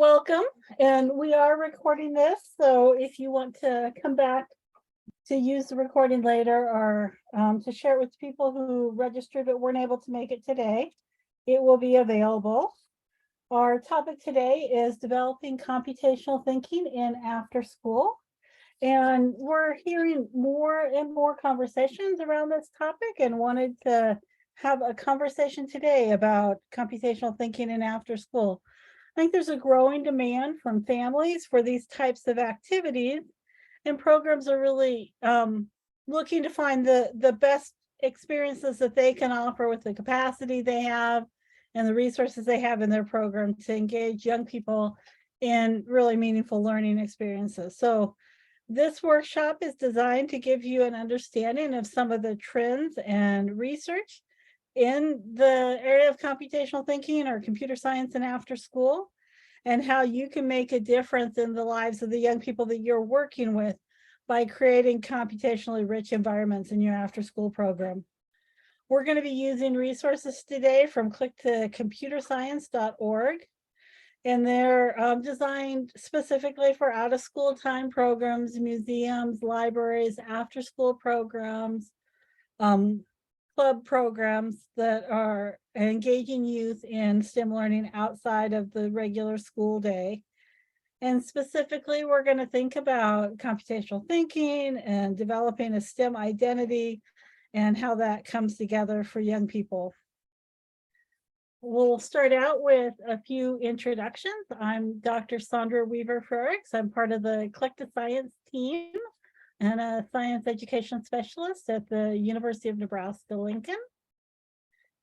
Welcome, and we are recording this, so if you want to come back to use the recording later or to share it with people who registered but weren't able to make it today, it will be available. Our topic today is developing computational thinking in after school. And we're hearing more and more conversations around this topic and wanted to have a conversation today about computational thinking in after school. I think there's a growing demand from families for these types of activities, and programs are really looking to find the best experiences that they can offer with the capacity they have and the resources they have in their program to engage young people in really meaningful learning experiences. So this workshop is designed to give you an understanding of some of the trends and research in the area of computational thinking or computer science and after school, and how you can make a difference in the lives of the young people that you're working with by creating computationally rich environments in your after school program. We're going to be using resources today from click2computerscience.org, and they're designed specifically for out of school time programs, museums, libraries, after school programs, club programs that are engaging youth in STEM learning outside of the regular school day. And specifically, we're going to think about computational thinking and developing a STEM identity and how that comes together for young people. We'll start out with a few introductions. I'm Dr. Sandra Weaver-Frericks. I'm part of the Click to Science team and a science education specialist at the University of Nebraska-Lincoln.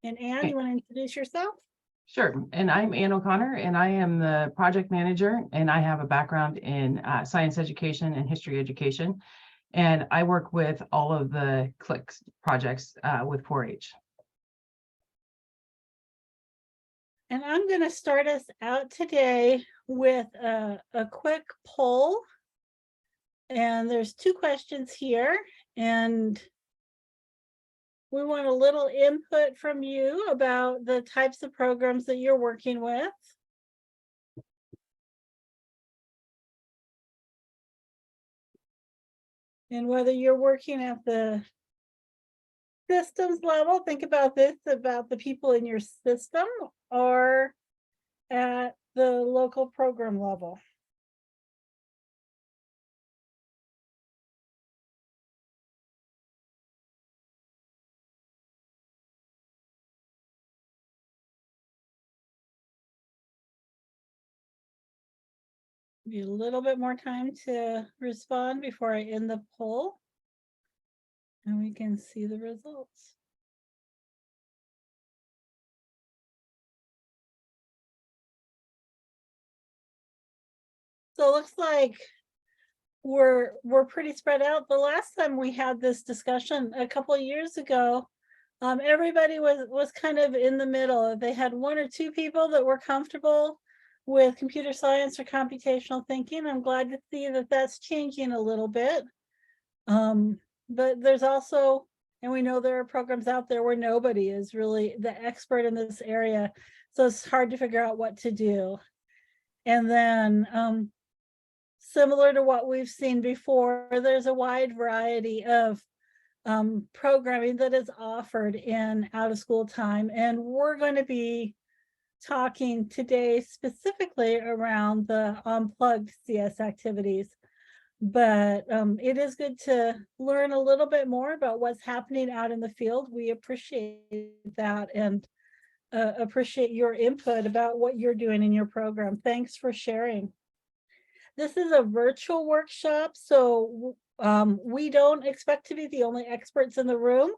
And Anne, you want to introduce yourself? Sure, and I'm Ann O'Connor, and I am the project manager, and I have a background in science education and history education, and I work with all of the CLICK projects with 4-H. And I'm going to start us out today with a quick poll. And there's two questions here, and we want a little input from you about the types of programs that you're working with. And whether you're working at the systems level, think about this, about the people in your system, or at the local program level. Need a little bit more time to respond before I end the poll, and we can see the results. So it looks like we're pretty spread out. The last time we had this discussion a couple of years ago, everybody was kind of in the middle. They had one or two people that were comfortable with computer science or computational thinking. I'm glad to see that that's changing a little bit. But there's also, and we know there are programs out there where nobody is really the expert in this area, so it's hard to figure out what to do. And then similar to what we've seen before, there's a wide variety of programming that is offered in out of school time, and we're going to be talking today specifically around the unplugged CS activities. But it is good to learn a little bit more about what's happening out in the field. We appreciate that and appreciate your input about what you're doing in your program. Thanks for sharing. This is a virtual workshop, so we don't expect to be the only experts in the room.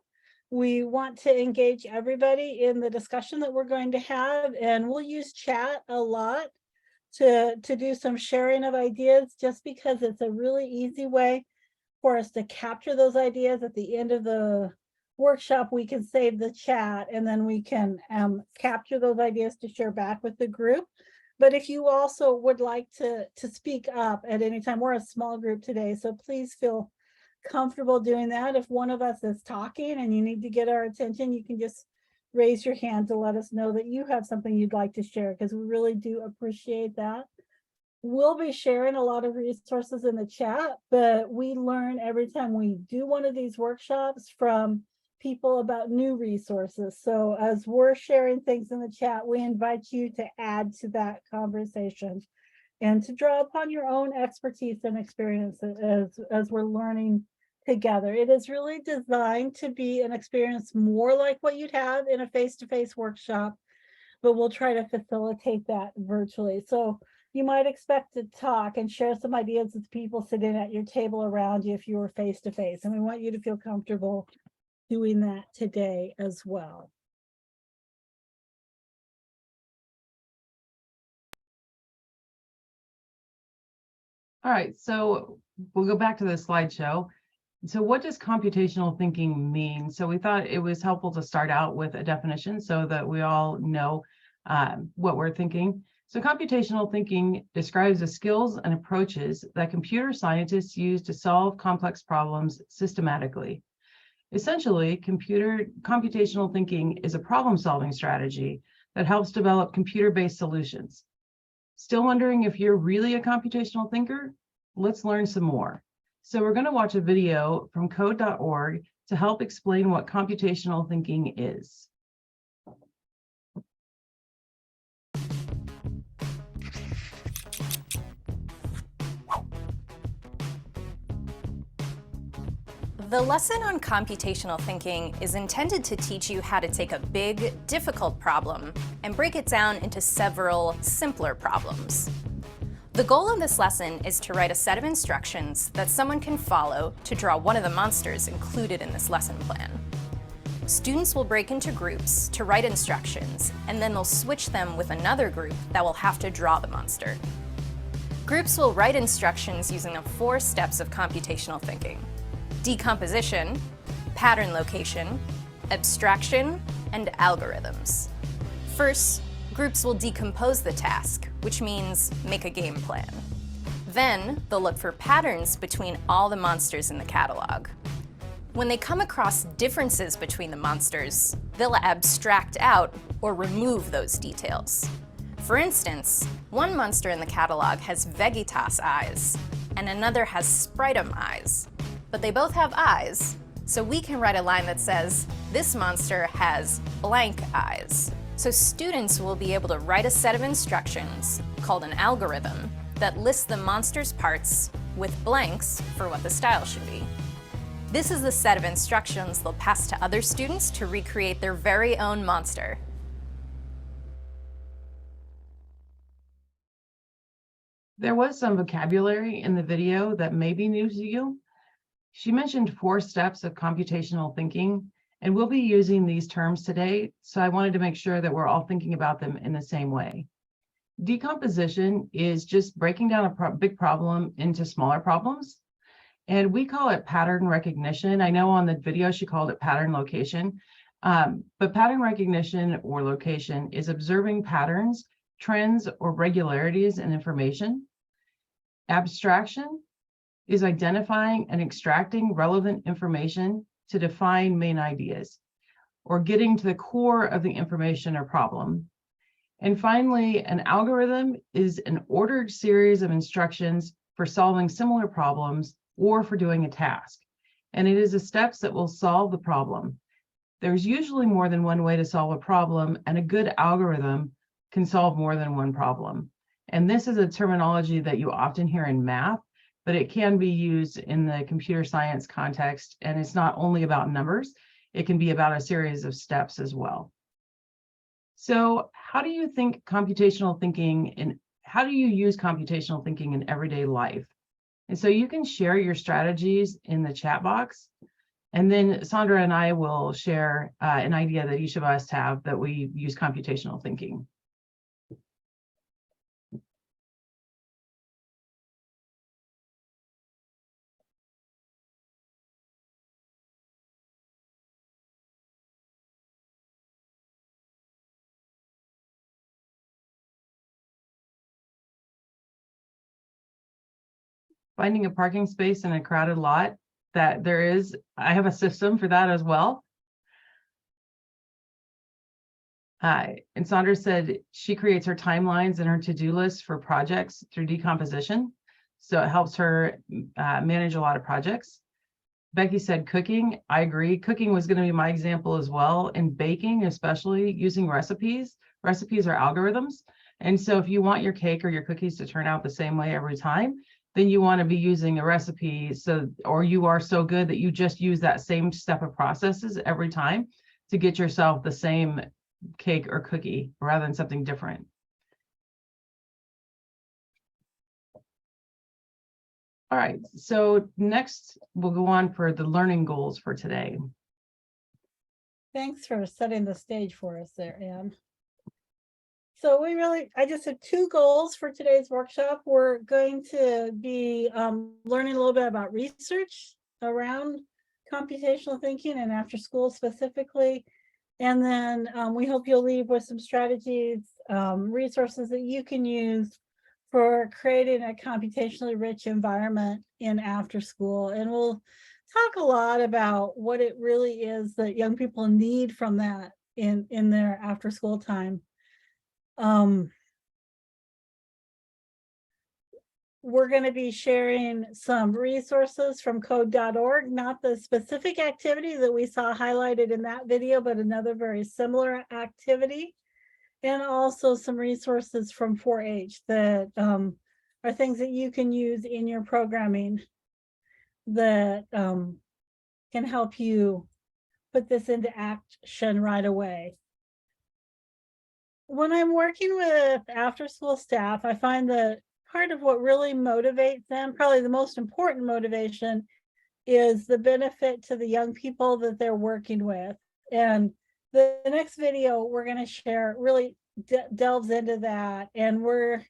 We want to engage everybody in the discussion that we're going to have, and we'll use chat a lot to do some sharing of ideas, just because it's a really easy way for us to capture those ideas. At the end of the workshop, we can save the chat, and then we can capture those ideas to share back with the group. But if you also would like to speak up at any time, we're a small group today, so please feel comfortable doing that. If one of us is talking and you need to get our attention, you can just raise your hand to let us know that you have something you'd like to share, because we really do appreciate that. we'll be sharing a lot of resources in the chat, but we learn every time we do one of these workshops from people about new resources. So as we're sharing things in the chat, we invite you to add to that conversation and to draw upon your own expertise and experience as we're learning together. It is really designed to be an experience more like what you'd have in a face-to-face workshop, but we'll try to facilitate that virtually. So you might expect to talk and share some ideas with people sitting at your table around you if you were face-to-face, and we want you to feel comfortable doing that today as well. All right, so we'll go back to the slideshow. So what does computational thinking mean? So we thought it was helpful to start out with a definition so that we all know what we're thinking. So computational thinking describes the skills and approaches that computer scientists use to solve complex problems systematically. Essentially, computational thinking is a problem-solving strategy that helps develop computer-based solutions. Still wondering if you're really a computational thinker? Let's learn some more. So we're going to watch a video from code.org to help explain what computational thinking is. The lesson on computational thinking is intended to teach you how to take a big, difficult problem and break it down into several simpler problems. The goal of this lesson is to write a set of instructions that someone can follow to draw one of the monsters included in this lesson plan. Students will break into groups to write instructions, and then they'll switch them with another group that will have to draw the monster. Groups will write instructions using the 4 steps of computational thinking: decomposition, pattern location, abstraction, and algorithms. First, groups will decompose the task, which means make a game plan. Then, they'll look for patterns between all the monsters in the catalog. When they come across differences between the monsters, they'll abstract out or remove those details. For instance, one monster in the catalog has Vegetas eyes, and another has Spritum eyes. But they both have eyes, so we can write a line that says, this monster has blank eyes. So students will be able to write a set of instructions, called an algorithm, that lists the monster's parts with blanks for what the style should be. This is the set of instructions they'll pass to other students to recreate their very own monster. There was some vocabulary in the video that may be new to you. She mentioned 4 steps of computational thinking, and we'll be using these terms today, so I wanted to make sure that we're all thinking about them in the same way. Decomposition is just breaking down a big problem into smaller problems, and we call it pattern recognition. I know on the video she called it pattern location, but pattern recognition or location is observing patterns, trends, or regularities in information. Abstraction is identifying and extracting relevant information to define main ideas, or getting to the core of the information or problem. And finally, an algorithm is an ordered series of instructions for solving similar problems or for doing a task. And it is the steps that will solve the problem. There's usually more than one way to solve a problem, and a good algorithm can solve more than one problem. And this is a terminology that you often hear in math, but it can be used in the computer science context, and it's not only about numbers, it can be about a series of steps as well. So how do you think computational thinking and how do you use computational thinking in everyday life? And so you can share your strategies in the chat box, and then Sandra and I will share an idea that each of us have that we use computational thinking. Finding a parking space in a crowded lot, I have a system for that as well. And Sandra said she creates her timelines and her to-do list for projects through decomposition. So it helps her manage a lot of projects. Becky said cooking. I agree. Cooking was going to be my example as well. And baking, especially using recipes. Recipes are algorithms. And so if you want your cake or your cookies to turn out the same way every time, then you want to be using a recipe. Or you are so good that you just use that same step of processes every time to get yourself the same cake or cookie rather than something different. All right, so next we'll go on for the learning goals for today. Thanks for setting the stage for us there, Anne. So I just have 2 goals for today's workshop. We're going to be learning a little bit about research around computational thinking and after school specifically. And then we hope you'll leave with some strategies, resources that you can use for creating a computationally rich environment in after school. And we'll talk a lot about what it really is that young people need from that in their after school time. We're going to be sharing some resources from code.org, not the specific activity that we saw highlighted in that video, but another very similar activity. And also some resources from 4-H that are things that you can use in your programming that can help you put this into action right away. When I'm working with after school staff, I find that part of what really motivates them, probably the most important motivation, is the benefit to the young people that they're working with. And the next video we're going to share really delves into that, and we're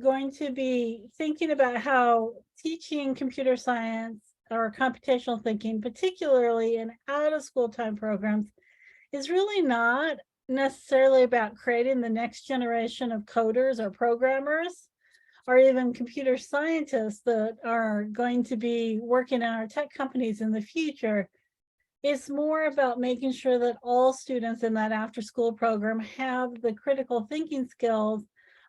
going to be thinking about how teaching computer science or computational thinking, particularly in out-of-school time programs, is really not necessarily about creating the next generation of coders or programmers or even computer scientists that are going to be working in our tech companies in the future. It's more about making sure that all students in that after-school program have the critical thinking skills,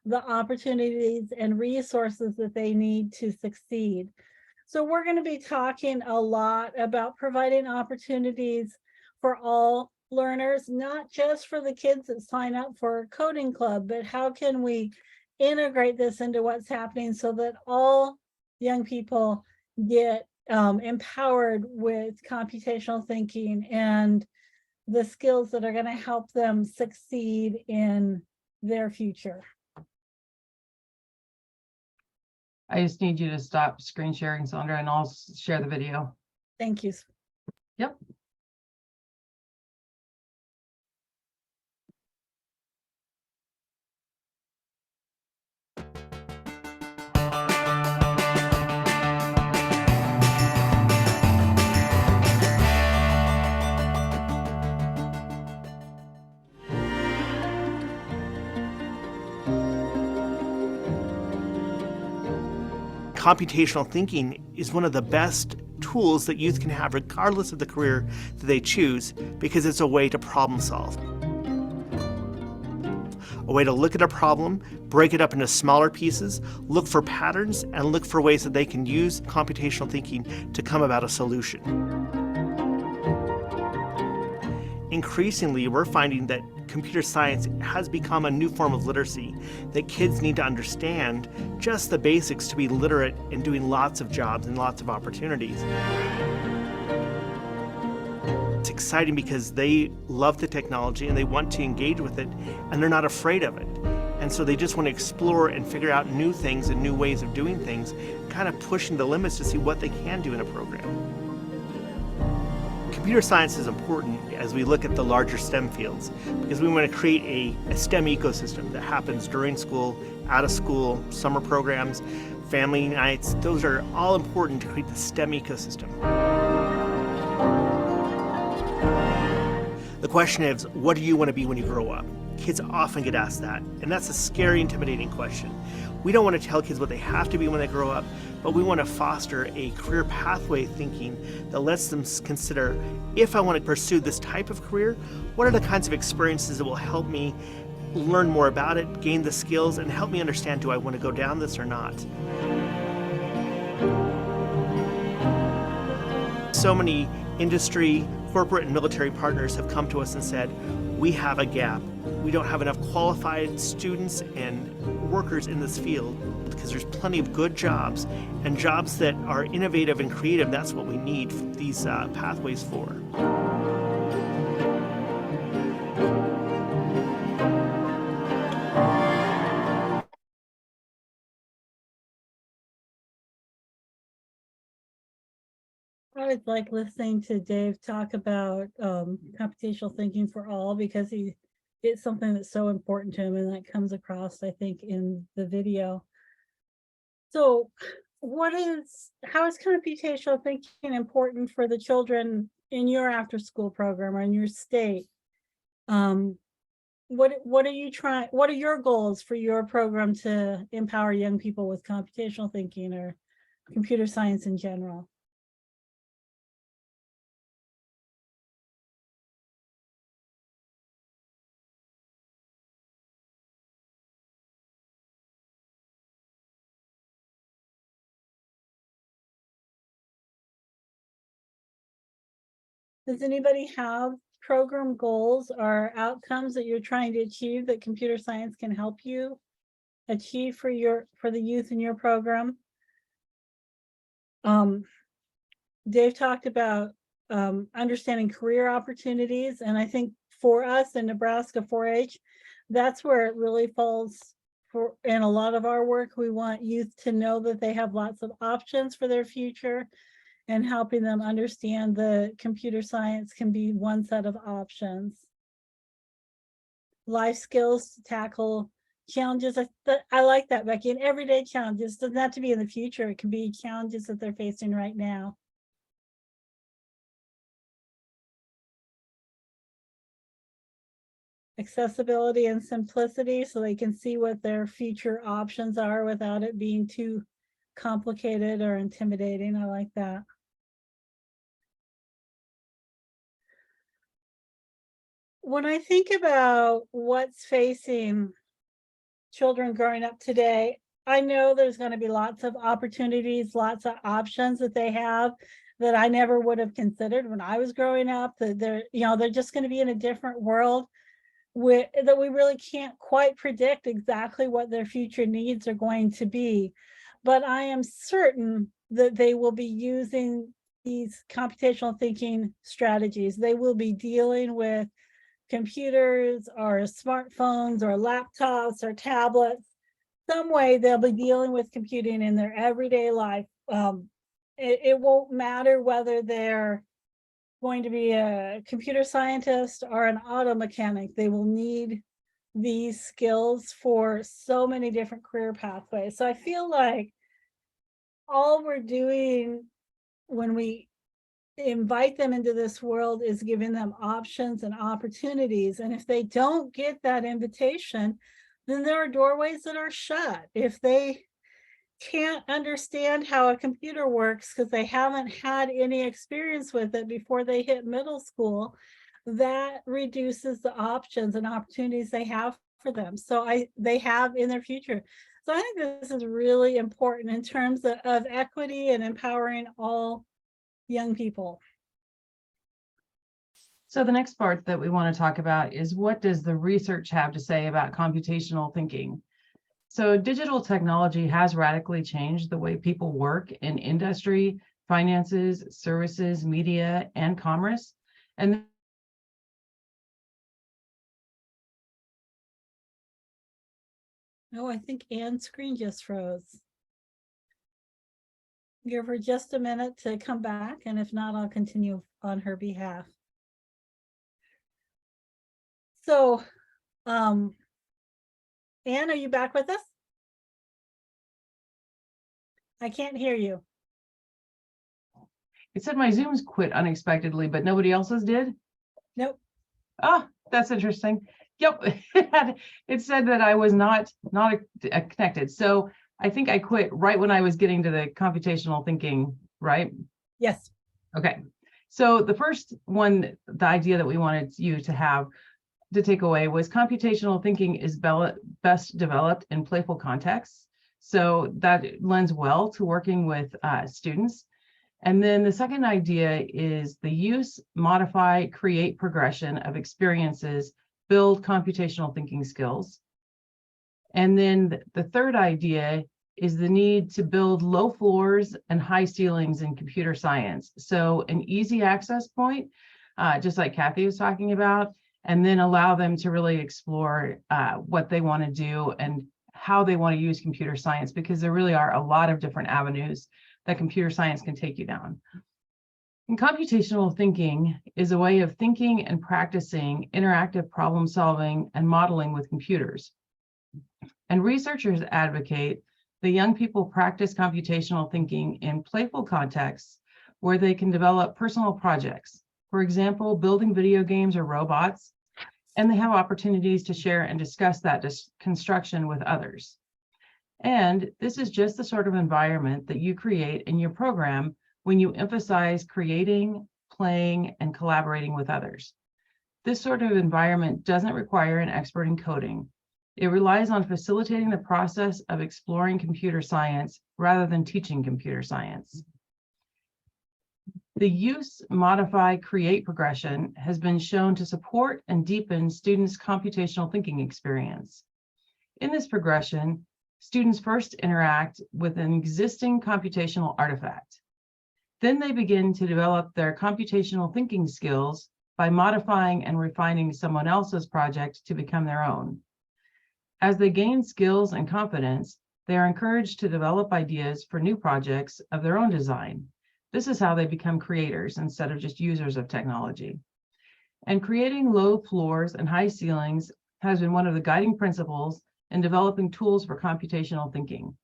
the opportunities and resources that they need to succeed. So we're going to be talking a lot about providing opportunities for all learners, not just for the kids that sign up for a coding club, but how can we integrate this into what's happening so that all young people get empowered with computational thinking and the skills that are going to help them succeed in their future. I just need you to stop screen sharing, Sandra, and I'll share the video. Thank you. Yep. Computational thinking is one of the best tools that youth can have regardless of the career that they choose, because it's a way to problem solve. A way to look at a problem, break it up into smaller pieces, look for patterns, and look for ways that they can use computational thinking to come about a solution. Increasingly, we're finding that computer science has become a new form of literacy, that kids need to understand just the basics to be literate in doing lots of jobs and lots of opportunities. It's exciting because they love the technology and they want to engage with it, and they're not afraid of it. And so they just want to explore and figure out new things and new ways of doing things, kind of pushing the limits to see what they can do in a program. Computer science is important as we look at the larger STEM fields, because we want to create a STEM ecosystem that happens during school, out of school, summer programs, family nights. Those are all important to create the STEM ecosystem. The question is, what do you want to be when you grow up? Kids often get asked that, and that's a scary, intimidating question. We don't want to tell kids what they have to be when they grow up, but we want to foster a career pathway thinking that lets them consider, if I want to pursue this type of career, what are the kinds of experiences that will help me learn more about it, gain the skills, and help me understand, do I want to go down this or not? So many industry, corporate, and military partners have come to us and said, we have a gap. We don't have enough qualified students and workers in this field because there's plenty of good jobs and jobs that are innovative and creative. That's what we need these pathways for. I always like listening to Dave talk about computational thinking for all, because it's something that's so important to him, and that comes across, I think, in the video. So how is computational thinking important for the children in your after school program or in your state? What are your goals for your program to empower young people with computational thinking or computer science in general? Does anybody have program goals or outcomes that you're trying to achieve that computer science can help you achieve for the youth in your program? Dave talked about understanding career opportunities, and I think for us in Nebraska 4-H, that's where it really falls in a lot of our work. We want youth to know that they have lots of options for their future, and helping them understand that computer science can be one set of options. Life skills to tackle challenges. I like that, Becky. And everyday challenges. Doesn't have to be in the future. It can be challenges that they're facing right now. Accessibility and simplicity, so they can see what their future options are without it being too complicated or intimidating. I like that. When I think about what's facing children growing up today, I know there's going to be lots of opportunities, lots of options that they have that I never would have considered when I was growing up. That they're just going to be in a different world that we really can't quite predict exactly what their future needs are going to be. But I am certain that they will be using these computational thinking strategies. They will be dealing with computers or smartphones or laptops or tablets. Some way they'll be dealing with computing in their everyday life. It won't matter whether they're going to be a computer scientist or an auto mechanic. They will need these skills for so many different career pathways. So I feel like all we're doing when we invite them into this world is giving them options and opportunities. And if they don't get that invitation, then there are doorways that are shut. If they can't understand how a computer works because they haven't had any experience with it before they hit middle school, that reduces the options and opportunities they have for them. So they have in their future. So I think this is really important in terms of equity and empowering all young people. So the next part that we want to talk about is, what does the research have to say about computational thinking? So digital technology has radically changed the way people work in industry, finances, services, media, and commerce. And I think Anne's screen just froze. Give her just a minute to come back, and if not, I'll continue on her behalf. So, Anne, are you back with us? I can't hear you. it said my Zoom's quit unexpectedly, but nobody else's did. Nope. Oh, that's interesting. Yep, it said that I was not connected. So I think I quit right when I was getting to the computational thinking, right? Yes. Okay. So the first one, the idea that we wanted you to have to take away was computational thinking is best developed in playful contexts. So that lends well to working with students. And then the second idea is the use, modify, create progression of experiences, build computational thinking skills. And then the third idea is the need to build low floors and high ceilings in computer science. So an easy access point, just like Kathy was talking about, and then allow them to really explore what they want to do and how they want to use computer science, because there really are a lot of different avenues that computer science can take you down. And computational thinking is a way of thinking and practicing interactive problem solving and modeling with computers. And researchers advocate that young people practice computational thinking in playful contexts where they can develop personal projects. For example, building video games or robots, and they have opportunities to share and discuss that construction with others. And this is just the sort of environment that you create in your program when you emphasize creating, playing, and collaborating with others. This sort of environment doesn't require an expert in coding. It relies on facilitating the process of exploring computer science rather than teaching computer science. The use, modify, create progression has been shown to support and deepen students' computational thinking experience. In this progression, students first interact with an existing computational artifact. Then they begin to develop their computational thinking skills by modifying and refining someone else's project to become their own. As they gain skills and confidence, they are encouraged to develop ideas for new projects of their own design. This is how they become creators instead of just users of technology. And creating low floors and high ceilings has been one of the guiding principles in developing tools for computational thinking.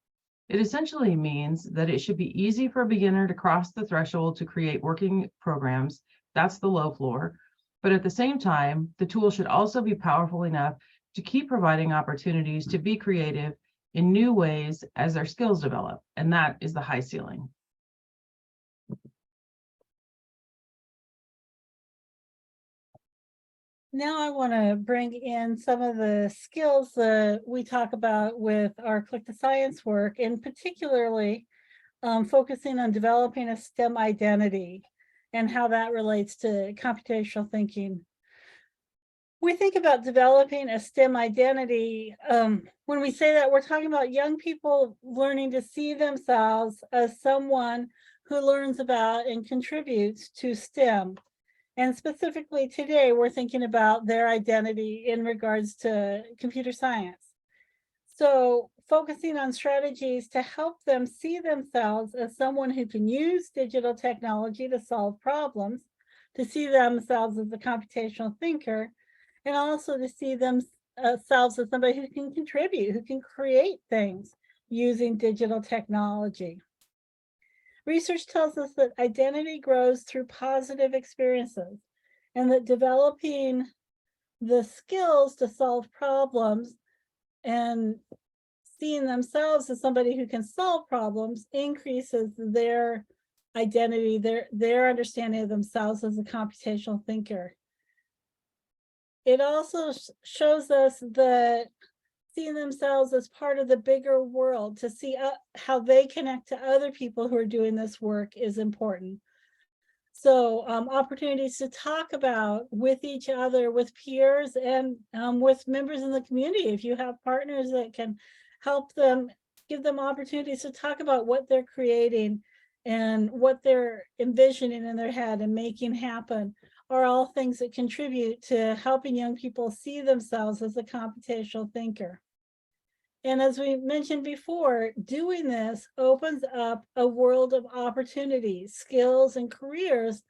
It essentially means that it should be easy for a beginner to cross the threshold to create working programs. That's the low floor. But at the same time, the tool should also be powerful enough to keep providing opportunities to be creative in new ways as their skills develop. And that is the high ceiling. Now I want to bring in some of the skills that we talk about with our Click to Science work, and particularly focusing on developing a STEM identity and how that relates to computational thinking. We think about developing a STEM identity. When we say that, we're talking about young people learning to see themselves as someone who learns about and contributes to STEM. And specifically today, we're thinking about their identity in regards to computer science. So focusing on strategies to help them see themselves as someone who can use digital technology to solve problems, to see themselves as a computational thinker, and also to see themselves as somebody who can contribute, who can create things using digital technology. Research tells us that identity grows through positive experiences, and that developing the skills to solve problems and seeing themselves as somebody who can solve problems increases their identity, their understanding of themselves as a computational thinker. It also shows us that seeing themselves as part of the bigger world, to see how they connect to other people who are doing this work is important. So opportunities to talk about with each other, with peers, and with members in the community. If you have partners that can help them, give them opportunities to talk about what they're creating and what they're envisioning in their head and making happen, are all things that contribute to helping young people see themselves as a computational thinker. And as we mentioned before, doing this opens up a world of opportunities, skills, and careers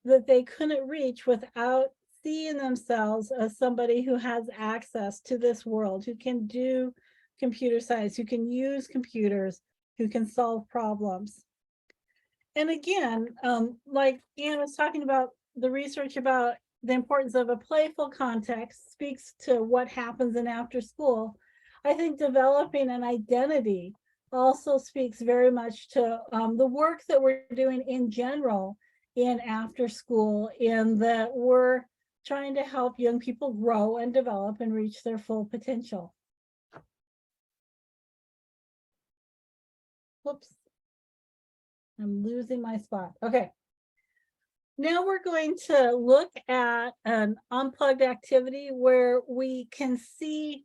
that they couldn't reach without seeing themselves as somebody who has access to this world, who can do computer science, who can use computers, who can solve problems. And again, like Anne was talking about, the research about the importance of a playful context speaks to what happens in after school. I think developing an identity also speaks very much to the work that we're doing in general in after school, in that we're trying to help young people grow and develop and reach their full potential. Whoops. I'm losing my spot. Okay. Now we're going to look at an unplugged activity where we can see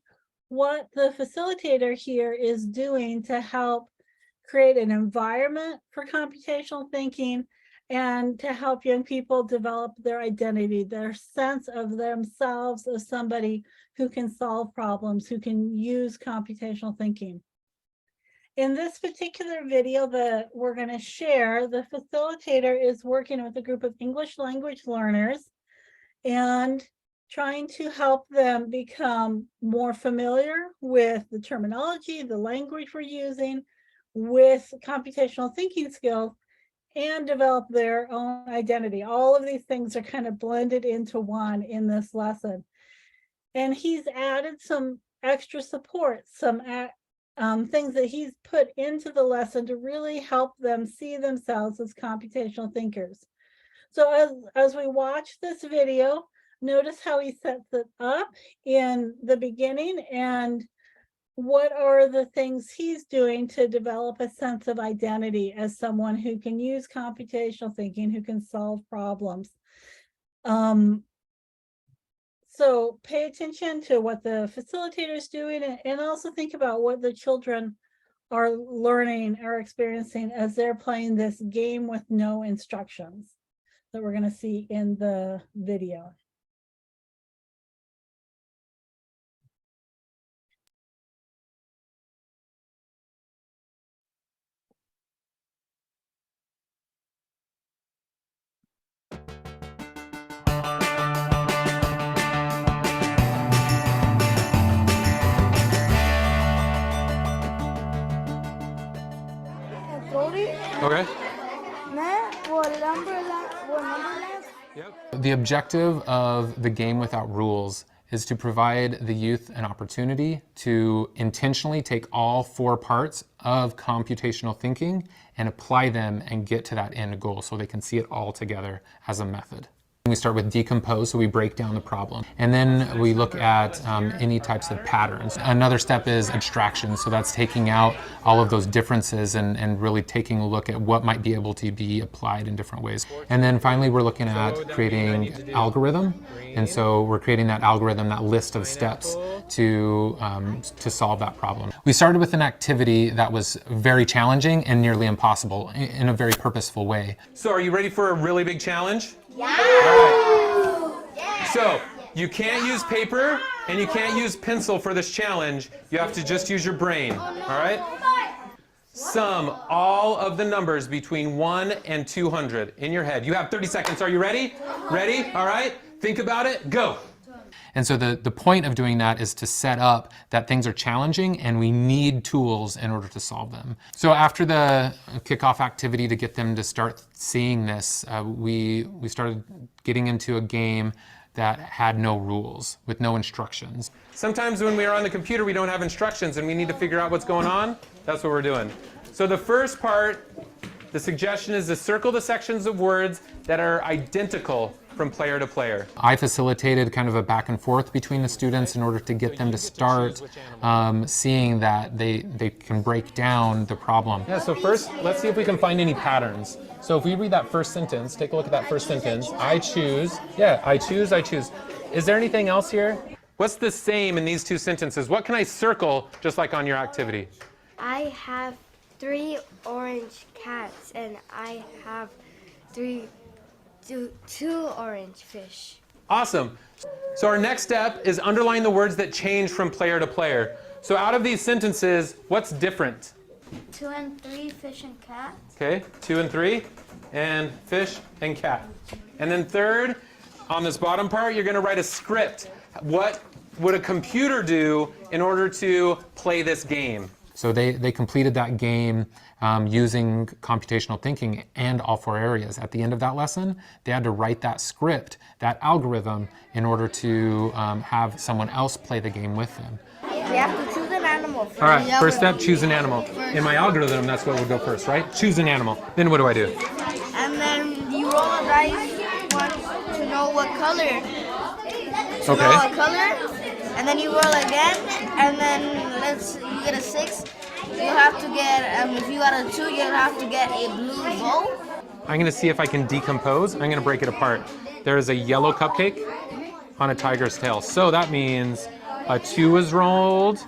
what the facilitator here is doing to help create an environment for computational thinking and to help young people develop their identity, their sense of themselves as somebody who can solve problems, who can use computational thinking. In this particular video that we're going to share, the facilitator is working with a group of English language learners and trying to help them become more familiar with the terminology, the language we're using, with computational thinking skills, and develop their own identity. All of these things are kind of blended into one in this lesson. And he's added some extra support, some things that he's put into the lesson to really help them see themselves as computational thinkers. So as we watch this video, notice how he sets it up in the beginning and what are the things he's doing to develop a sense of identity as someone who can use computational thinking, who can solve problems. So pay attention to what the facilitator is doing and also think about what the children are learning or experiencing as they're playing this game with no instructions that we're going to see in the video. Okay. Yep. The objective of the game without rules is to provide the youth an opportunity to intentionally take all 4 parts of computational thinking and apply them and get to that end goal so they can see it all together as a method. We start with decompose, so we break down the problem. And then we look at any types of patterns. Another step is abstraction, so that's taking out all of those differences and really taking a look at what might be able to be applied in different ways. And then finally we're looking at creating algorithm. And so we're creating that algorithm, that list of steps to solve that problem. We started with an activity that was very challenging and nearly impossible in a very purposeful way. So are you ready for a really big challenge? Yeah! All right. So you can't use paper and you can't use pencil for this challenge. You have to just use your brain. All right? Sum all of the numbers between 1 and 200 in your head. You have 30 seconds. Are you ready? Ready? All right. Think about it. Go. And so the point of doing that is to set up that things are challenging and we need tools in order to solve them. So after the kickoff activity to get them to start seeing this, we started getting into a game that had no rules, with no instructions. Sometimes when we are on the computer, we don't have instructions and we need to figure out what's going on. That's what we're doing. So the first part, the suggestion is to circle the sections of words that are identical from player to player. I facilitated kind of a back and forth between the students in order to get them to start seeing that they can break down the problem. Yeah, so first, let's see if we can find any patterns. So if we read that first sentence, take a look at that first sentence. I choose. Yeah, I choose, I choose. Is there anything else here? What's the same in these 2 sentences? What can I circle just like on your activity? I have 3 orange cats and I have 2 orange fish. Awesome. So our next step is underline the words that change from player to player. So out of these sentences, what's different? 2 and 3, fish and cat. Okay, 2 and 3, and fish and cat. And then third, on this bottom part, you're going to write a script. What would a computer do in order to play this game? So they completed that game using computational thinking and all 4 areas. At the end of that lesson, they had to write that script, that algorithm, in order to have someone else play the game with them. We have to choose an animal first. All right, first step, choose an animal. In my algorithm, that's what would go first, right? Choose an animal. Then what do I do? And then you roll a dice once to know what color. To know a color. And then you roll again. And then you get a 6. You have to get, if you got a 2, you'll have to get a blue bow. I'm gonna see if I can decompose. I'm gonna break it apart. There is a yellow cupcake on a tiger's tail. So that means a 2 was rolled,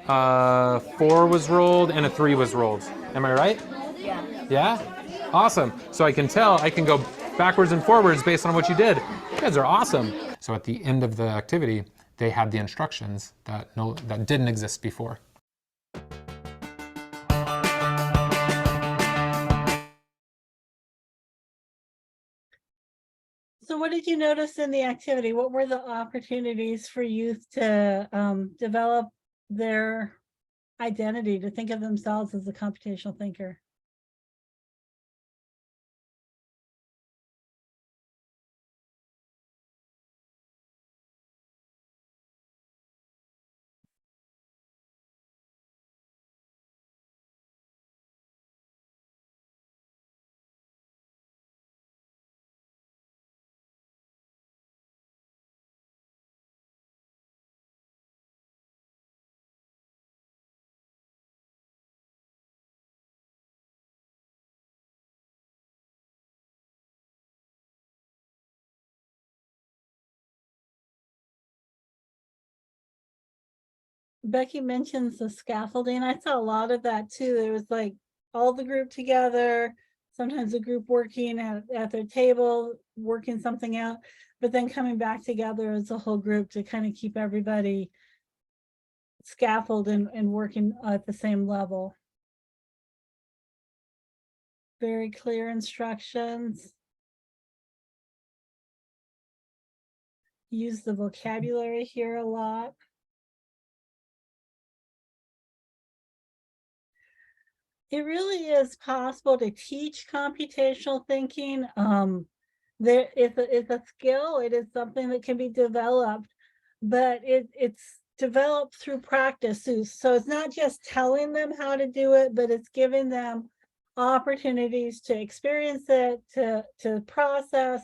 4 was rolled, and a 3 was rolled. Am I right? Yeah. Yeah? Awesome. So I can tell, I can go backwards and forwards based on what you did. You guys are awesome. So at the end of the activity, they had the instructions that didn't exist before. So what did you notice in the activity? What were the opportunities for youth to develop their identity, to think of themselves as a computational thinker? Becky mentions the scaffolding. I saw a lot of that too. There was like all the group together, sometimes a group working at their table, working something out, but then coming back together as a whole group to kind of keep everybody scaffolded and working at the same level. Very clear instructions. Use the vocabulary here a lot. It really is possible to teach computational thinking. It's a skill. It is something that can be developed, but it's developed through practice. So it's not just telling them how to do it, but it's giving them opportunities to experience it, to process,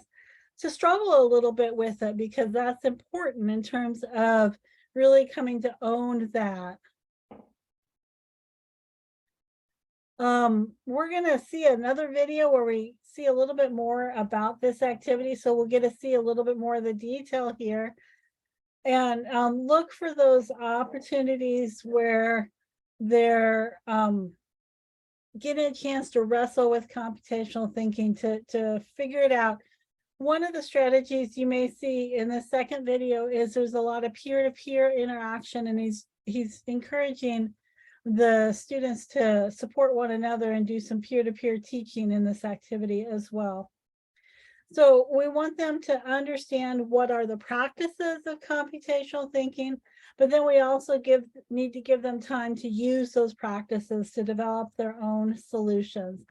to struggle a little bit with it, because that's important in terms of really coming to own that. We're gonna see another video where we see a little bit more about this activity, so we'll get to see a little bit more of the detail here. And look for those opportunities where they're getting a chance to wrestle with computational thinking, to figure it out. One of the strategies you may see in the second video is there's a lot of peer-to-peer interaction, and he's encouraging the students to support one another and do some peer-to-peer teaching in this activity as well. So we want them to understand what are the practices of computational thinking, but then we also need to give them time to use those practices to develop their own solutions.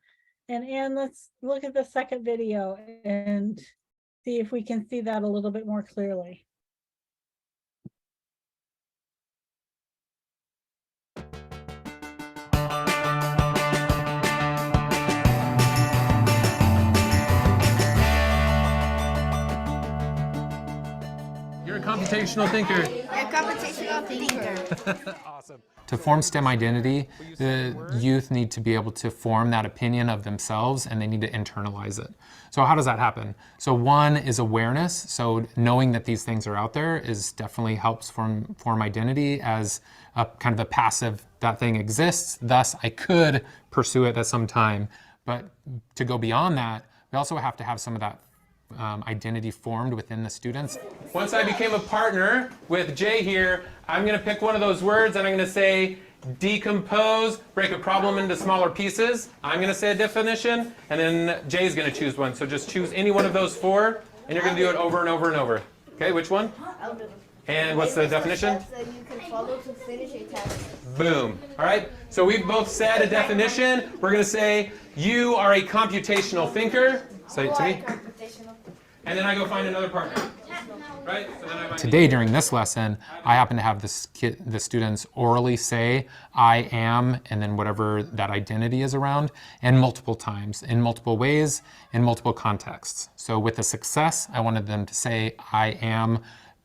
And let's look at the second video and see if we can see that a little bit more clearly. You're a computational thinker. You're a computational thinker. Awesome. To form STEM identity, the youth need to be able to form that opinion of themselves, and they need to internalize it. So how does that happen? So one is awareness. So knowing that these things are out there definitely helps form identity as a kind of a passive, that thing exists, thus I could pursue it at some time. But to go beyond that, we also have to have some of that identity formed within the students. Once I became a partner with Jay here, I'm going to pick one of those words and I'm going to say decompose, break a problem into smaller pieces. I'm going to say a definition, and then Jay's going to choose one. So just choose any one of those 4, and you're going to do it over and over and over. Okay, which one? And what's the definition? Steps that you can follow to finish a task. Boom. All right. So we've both said a definition. We're going to say you are a computational thinker. Say it to me. And then I go find another partner. Right? So then I might Today during this lesson, I happen to have the students orally say, I am, and then whatever that identity is around, and multiple times, in multiple ways, in multiple contexts. So with the success, I wanted them to say, I am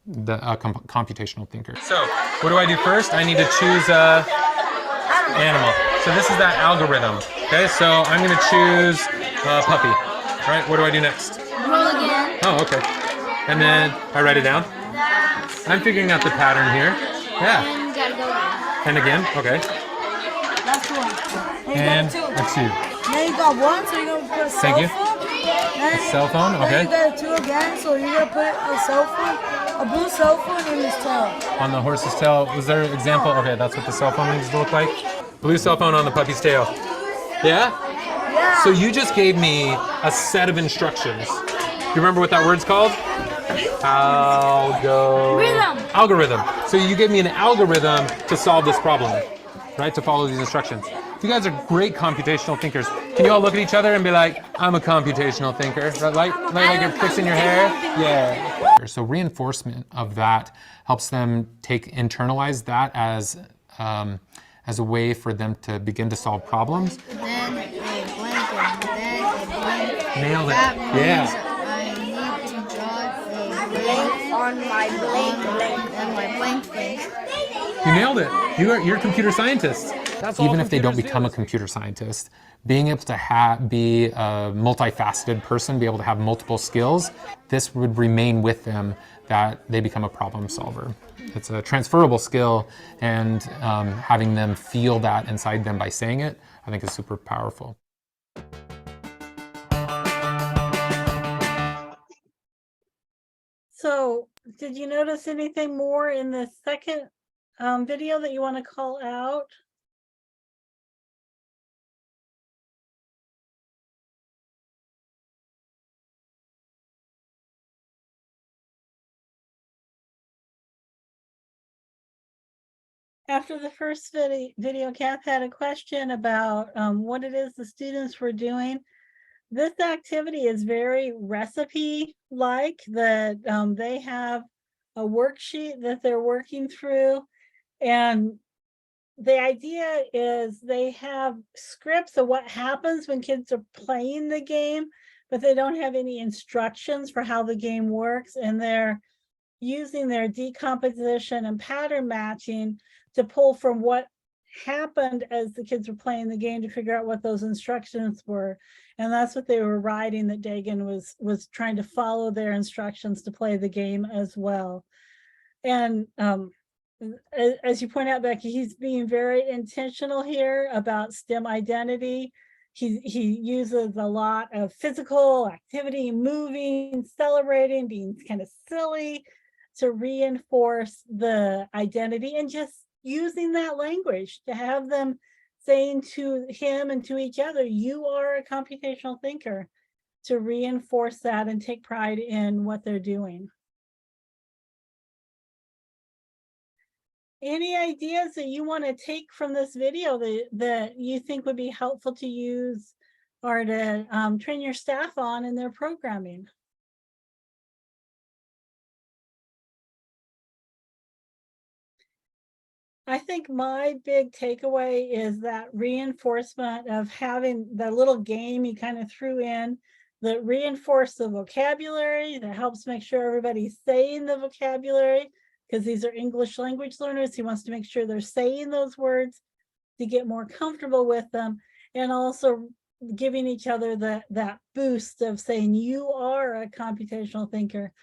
the computational thinker. So what do I do first? I need to choose a animal. So this is that algorithm. Okay, so I'm going to choose a puppy. All right, what do I do next? Roll again. Oh, okay. And then I write it down. I'm figuring out the pattern here. Yeah. And you gotta go again. And again, okay. Last one. And you got a two. Then you got one, so you're gonna put a cell Thank you. phone. Then, Cell phone, Then okay. you got a two again, so you're gonna put a cell phone, a blue cell phone in his tail. On the horse's tail, was there an example? Okay, that's what the cell phone needs to look like. Blue cell phone on the puppy's tail. Yeah? Yeah. So you just gave me a set of instructions. Do you remember what that word's called? Algorithm. So you gave me an algorithm to solve this problem, right? To follow these instructions. You guys are great computational thinkers. Can you all look at each other and be like, I'm a computational thinker, right? Like you're fixing your hair? Yeah. So reinforcement of that helps them internalize that as a way for them to begin to solve problems. Then a blank and then a blank. Nailed it. That means Yeah. I need to draw a blank on my blank and my blank thing. You nailed it. You're a computer scientist. That's all Even if they don't computers become do. a computer scientist, being able to be a multifaceted person, be able to have multiple skills, this would remain with them that they become a problem solver. It's a transferable skill, and having them feel that inside them by saying it, I think is super powerful. So, did you notice anything more in the second video that you want to call out? After the first video, Kath had a question about what it is the students were doing. This activity is very recipe-like, that they have a worksheet that they're working through. And the idea is they have scripts of what happens when kids are playing the game, but they don't have any instructions for how the game works. And they're using their decomposition and pattern matching to pull from what happened as the kids were playing the game to figure out what those instructions were. And that's what they were writing, that Dagan was trying to follow their instructions to play the game as well. And as you point out, Becky, he's being very intentional here about STEM identity. He uses a lot of physical activity, moving, celebrating, being kind of silly to reinforce the identity, and just using that language to have them saying to him and to each other, you are a computational thinker, to reinforce that and take pride in what they're doing. Any ideas that you want to take from this video that you think would be helpful to use or to train your staff on in their programming? I think my big takeaway is that reinforcement of having the little game you kind of threw in that reinforce the vocabulary, that helps make sure everybody's saying the vocabulary, because these are English language learners. He wants to make sure they're saying those words to get more comfortable with them, and also giving each other that boost of saying, you are a computational thinker.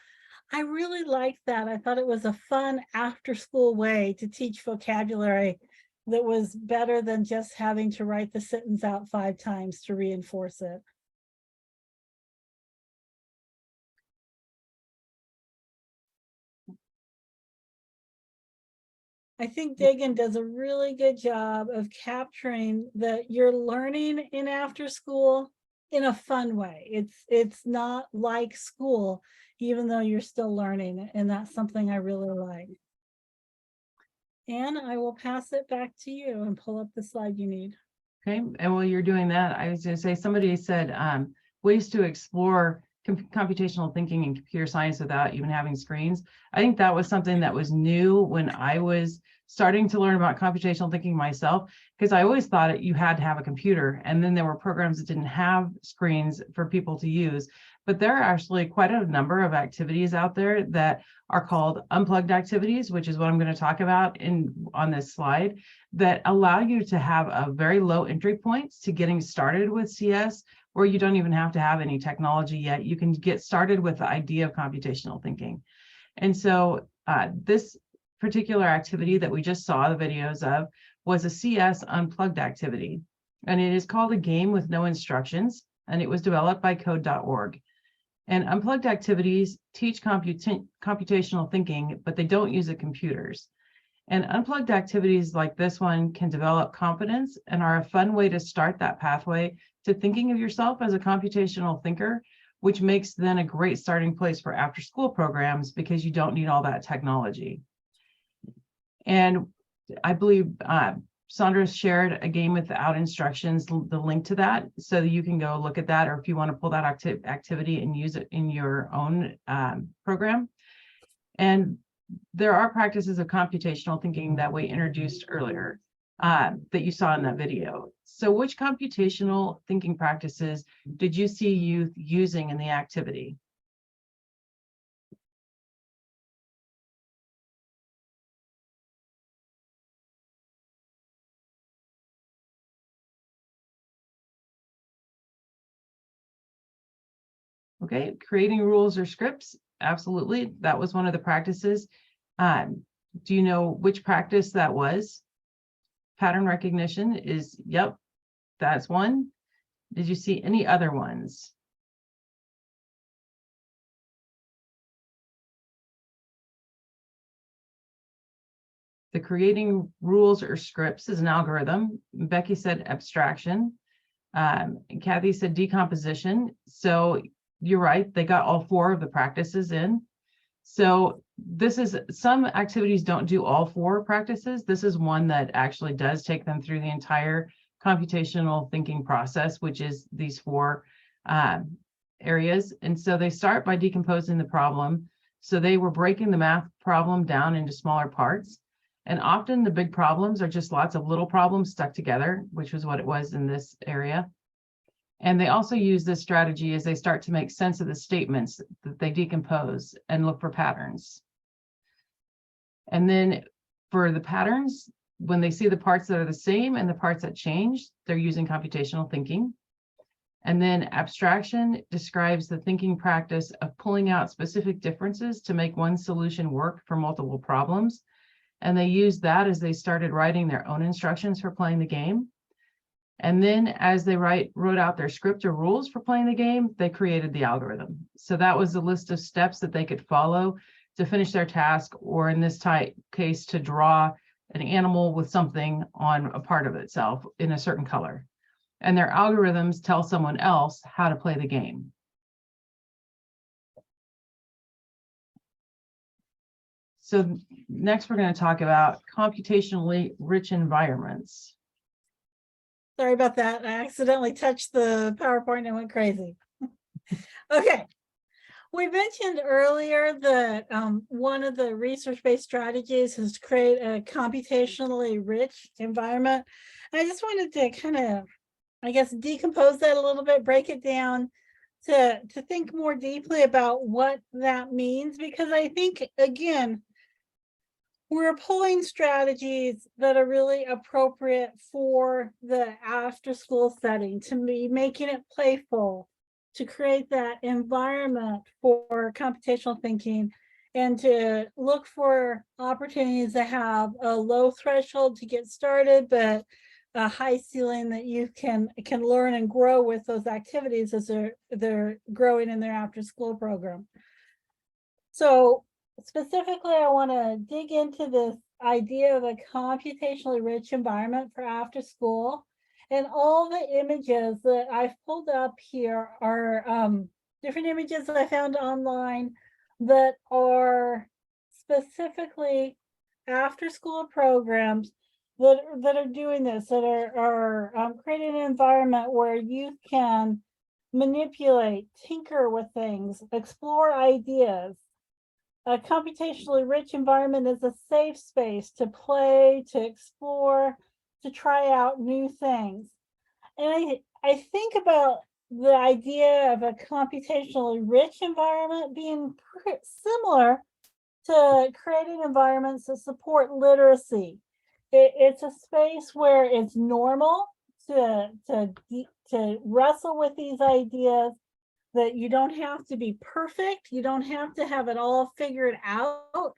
I really liked that. I thought it was a fun after-school way to teach vocabulary that was better than just having to write the sentence out 5 times to reinforce it. I think Dagan does a really good job of capturing that you're learning in after school in a fun way. It's not like school, even though you're still learning, and that's something I really like. And I will pass it back to you and pull up the slide you need. Okay, and while you're doing that, I was going to say, somebody said ways to explore computational thinking and computer science without even having screens. I think that was something that was new when I was starting to learn about computational thinking myself, because I always thought you had to have a computer, and then there were programs that didn't have screens for people to use. But there are actually quite a number of activities out there that are called unplugged activities, which is what I'm going to talk about on this slide, that allow you to have a very low entry points to getting started with CS, where you don't even have to have any technology yet. You can get started with the idea of computational thinking. And so this particular activity that we just saw the videos of was a CS unplugged activity. And it is called a game with no instructions, and it was developed by code.org. And unplugged activities teach computational thinking, but they don't use the computers. And unplugged activities like this one can develop confidence and are a fun way to start that pathway to thinking of yourself as a computational thinker, which makes then a great starting place for after school programs because you don't need all that technology. And I believe Sandra shared a game without instructions, the link to that, so that you can go look at that, or if you want to pull that activity and use it in your own program. And there are practices of computational thinking that we introduced earlier that you saw in that video. So which computational thinking practices did you see youth using in the activity? Okay, creating rules or scripts, absolutely. That was one of the practices. Do you know which practice that was? Pattern recognition is, yep, that's one. Did you see any other ones? The creating rules or scripts is an algorithm. Becky said abstraction. Kathy said decomposition. So you're right, they got all four of the practices in. So this is, some activities don't do all four practices. This is one that actually does take them through the entire computational thinking process, which is these four areas. And so they start by decomposing the problem. So they were breaking the math problem down into smaller parts. And often the big problems are just lots of little problems stuck together, which was what it was in this area. And they also use this strategy as they start to make sense of the statements that they decompose and look for patterns. And then for the patterns, when they see the parts that are the same and the parts that change, they're using computational thinking. And then abstraction describes the thinking practice of pulling out specific differences to make one solution work for multiple problems. And they used that as they started writing their own instructions for playing the game. And then as they wrote out their script or rules for playing the game, they created the algorithm. So that was the list of steps that they could follow to finish their task, or in this case, to draw an animal with something on a part of itself in a certain color. And their algorithms tell someone else how to play the game. So next we're going to talk about computationally rich environments. Sorry about that. I accidentally touched the PowerPoint and went crazy. Okay. We mentioned earlier that one of the research-based strategies is to create a computationally rich environment. And I just wanted to kind of, I guess, decompose that a little bit, break it down to think more deeply about what that means, because I think, again, we're pulling strategies that are really appropriate for the after-school setting, to be making it playful, to create that environment for computational thinking, and to look for opportunities that have a low threshold to get started, but a high ceiling that you can learn and grow with those activities as they're growing in their after-school program. So specifically, I want to dig into this idea of a computationally rich environment for after school. And all the images that I've pulled up here are different images that I found online that are specifically after school programs that are doing this, that are creating an environment where youth can manipulate, tinker with things, explore ideas. A computationally rich environment is a safe space to play, to explore, to try out new things. And I think about the idea of a computationally rich environment being similar to creating environments that support literacy. It's a space where it's normal to wrestle with these ideas, that you don't have to be perfect. You don't have to have it all figured out.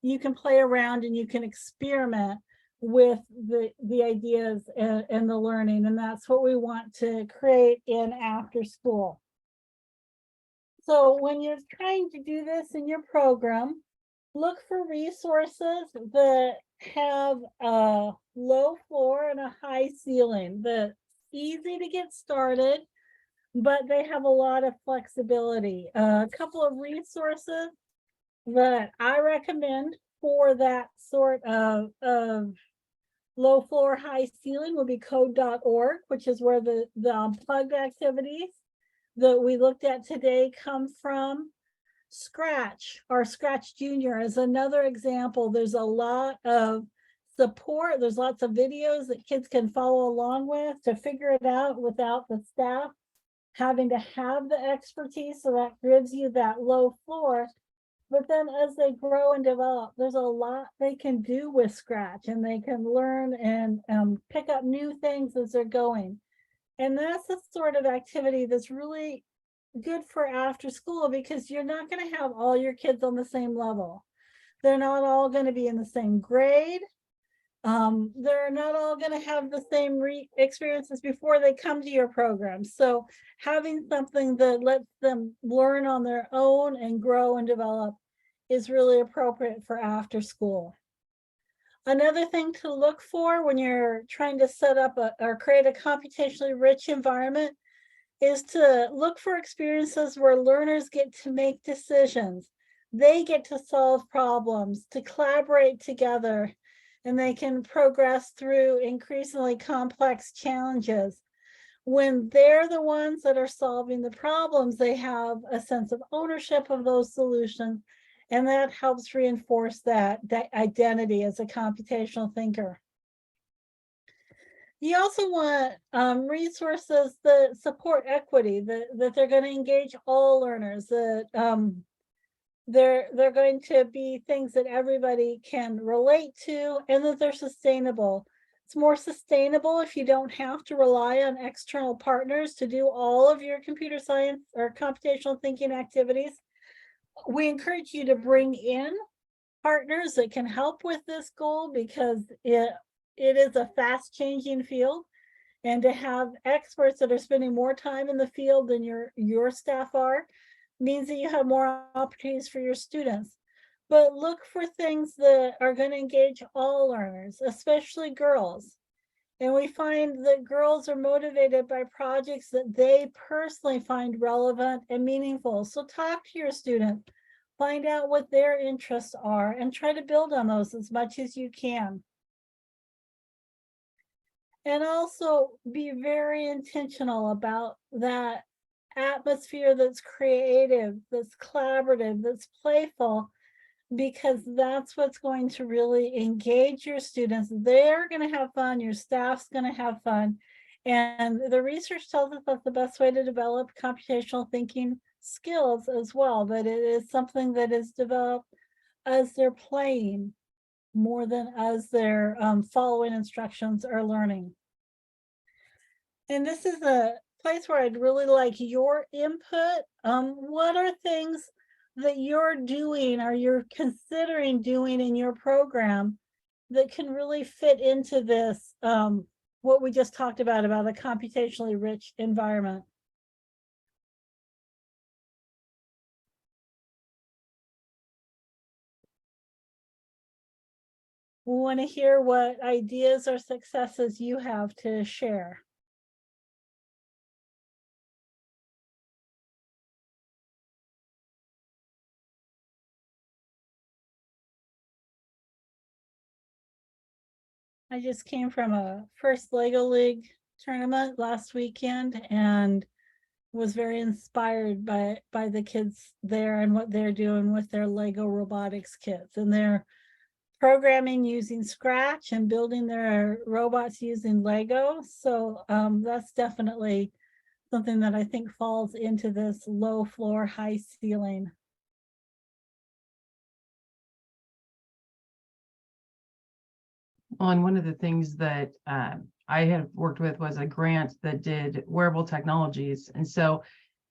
You can play around and you can experiment with the ideas and the learning. And that's what we want to create in after school. So when you're trying to do this in your program, look for resources that have a low floor and a high ceiling, that's easy to get started, but they have a lot of flexibility. A couple of resources that I recommend for that sort of low floor, high ceiling would be code.org, which is where the unplugged activities that we looked at today come from. Scratch, or Scratch Junior, is another example. There's a lot of support. There's lots of videos that kids can follow along with to figure it out without the staff having to have the expertise. So that gives you that low floor. But then as they grow and develop, there's a lot they can do with Scratch, and they can learn and pick up new things as they're going. And that's the sort of activity that's really good for after school, because you're not going to have all your kids on the same level. They're not all going to be in the same grade. They're not all going to have the same experiences before they come to your program. So having something that lets them learn on their own and grow and develop is really appropriate for after school. Another thing to look for when you're trying to set up or create a computationally rich environment is to look for experiences where learners get to make decisions. They get to solve problems, to collaborate together, and they can progress through increasingly complex challenges. When they're the ones that are solving the problems, they have a sense of ownership of those solutions, and that helps reinforce that identity as a computational thinker. You also want resources that support equity, that they're going to engage all learners, that they're going to be things that everybody can relate to, and that they're sustainable. It's more sustainable if you don't have to rely on external partners to do all of your computer science or computational thinking activities. We encourage you to bring in partners that can help with this goal, because it is a fast changing field, and to have experts that are spending more time in the field than your staff are means that you have more opportunities for your students. But look for things that are going to engage all learners, especially girls. And we find that girls are motivated by projects that they personally find relevant and meaningful. So talk to your student, find out what their interests are, and try to build on those as much as you can. And also be very intentional about that atmosphere that's creative, that's collaborative, that's playful, because that's what's going to really engage your students. They're going to have fun, your staff's going to have fun. And the research tells us that's the best way to develop computational thinking skills as well, that it is something that is developed as they're playing more than as they're following instructions or learning. And this is a place where I'd really like your input. What are things that you're doing or you're considering doing in your program that can really fit into this, what we just talked about a computationally rich environment? We want to hear what ideas or successes you have to share. I just came from a first Lego League tournament last weekend and was very inspired by the kids there and what they're doing with their Lego robotics kits, and they're programming using Scratch and building their robots using Lego. So that's definitely something that I think falls into this low floor, high ceiling. Well, and one of the things that I had worked with was a grant that did wearable technologies. And so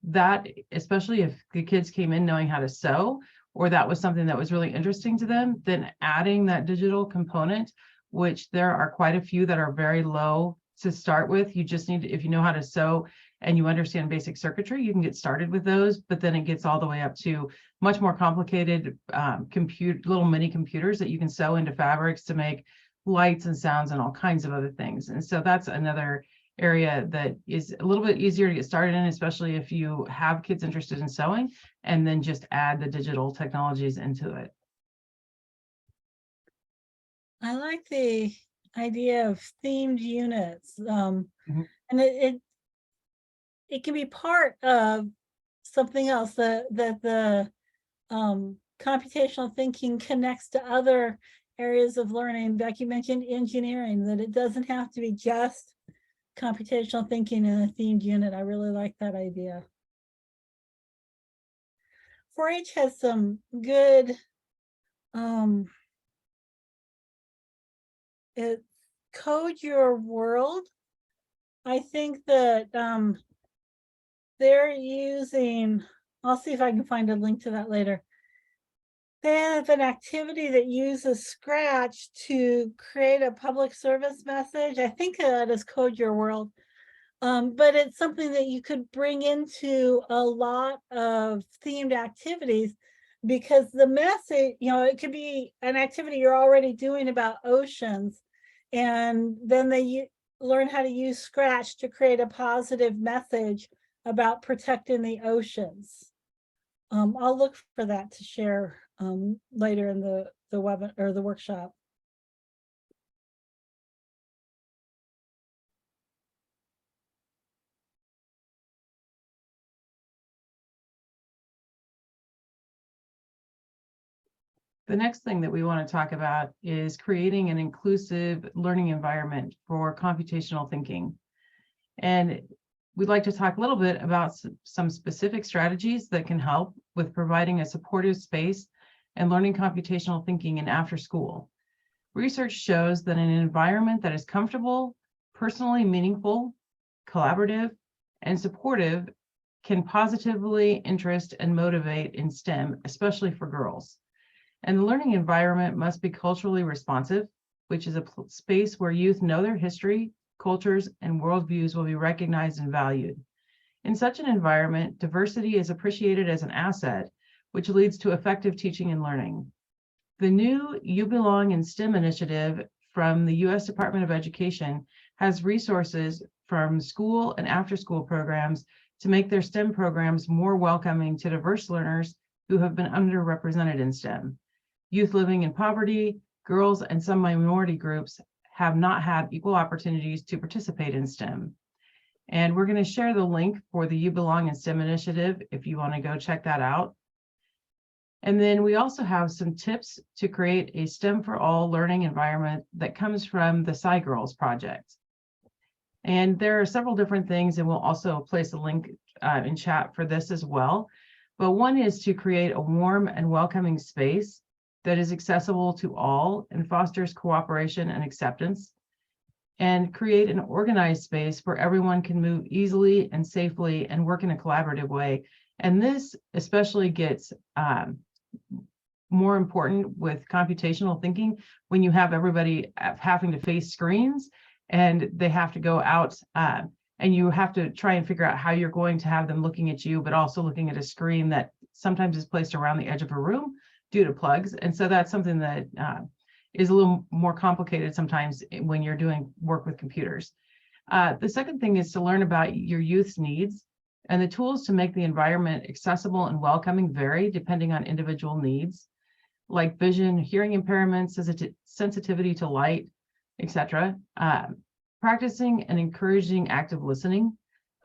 that, especially if the kids came in knowing how to sew, or that was something that was really interesting to them, then adding that digital component, which there are quite a few that are very low to start with. You just need, if you know how to sew and you understand basic circuitry, you can get started with those, but then it gets all the way up to much more complicated little mini computers that you can sew into fabrics to make lights and sounds and all kinds of other things. And so that's another area that is a little bit easier to get started in, especially if you have kids interested in sewing, and then just add the digital technologies into it. I like the idea of themed units, and it can be part of something else that the computational thinking connects to other areas of learning. Becky mentioned engineering, that it doesn't have to be just computational thinking in a themed unit. I really like that idea. 4-H has some good Code Your World. I think that they're using, I'll see if I can find a link to that later. They have an activity that uses Scratch to create a public service message. I think that is Code Your World. But it's something that you could bring into a lot of themed activities, because the message, it could be an activity you're already doing about oceans, and then they learn how to use Scratch to create a positive message about protecting the oceans. I'll look for that to share later in the webinar or the workshop. The next thing that we want to talk about is creating an inclusive learning environment for computational thinking. And we'd like to talk a little bit about some specific strategies that can help with providing a supportive space and learning computational thinking in after school. Research shows that an environment that is comfortable, personally meaningful, collaborative, and supportive can positively interest and motivate in STEM, especially for girls. And the learning environment must be culturally responsive, which is a space where youth know their history, cultures, and worldviews will be recognized and valued. In such an environment, diversity is appreciated as an asset, which leads to effective teaching and learning. The new You Belong in STEM initiative from the U.S. Department of Education has resources from school and after-school programs to make their STEM programs more welcoming to diverse learners who have been underrepresented in STEM. Youth living in poverty, girls, and some minority groups have not had equal opportunities to participate in STEM. And we're going to share the link for the You Belong in STEM initiative if you want to go check that out. And then we also have some tips to create a STEM for all learning environment that comes from the Sci Girls project. And there are several different things, and we'll also place a link in chat for this as well. But one is to create a warm and welcoming space that is accessible to all and fosters cooperation and acceptance, and create an organized space where everyone can move easily and safely and work in a collaborative way. And this especially gets more important with computational thinking when you have everybody having to face screens and they have to go out and you have to try and figure out how you're going to have them looking at you, but also looking at a screen that sometimes is placed around the edge of a room due to plugs. And so that's something that is a little more complicated sometimes when you're doing work with computers. The second thing is to learn about your youth's needs, and the tools to make the environment accessible and welcoming vary depending on individual needs, like vision, hearing impairments, sensitivity to light, etc. Practicing and encouraging active listening.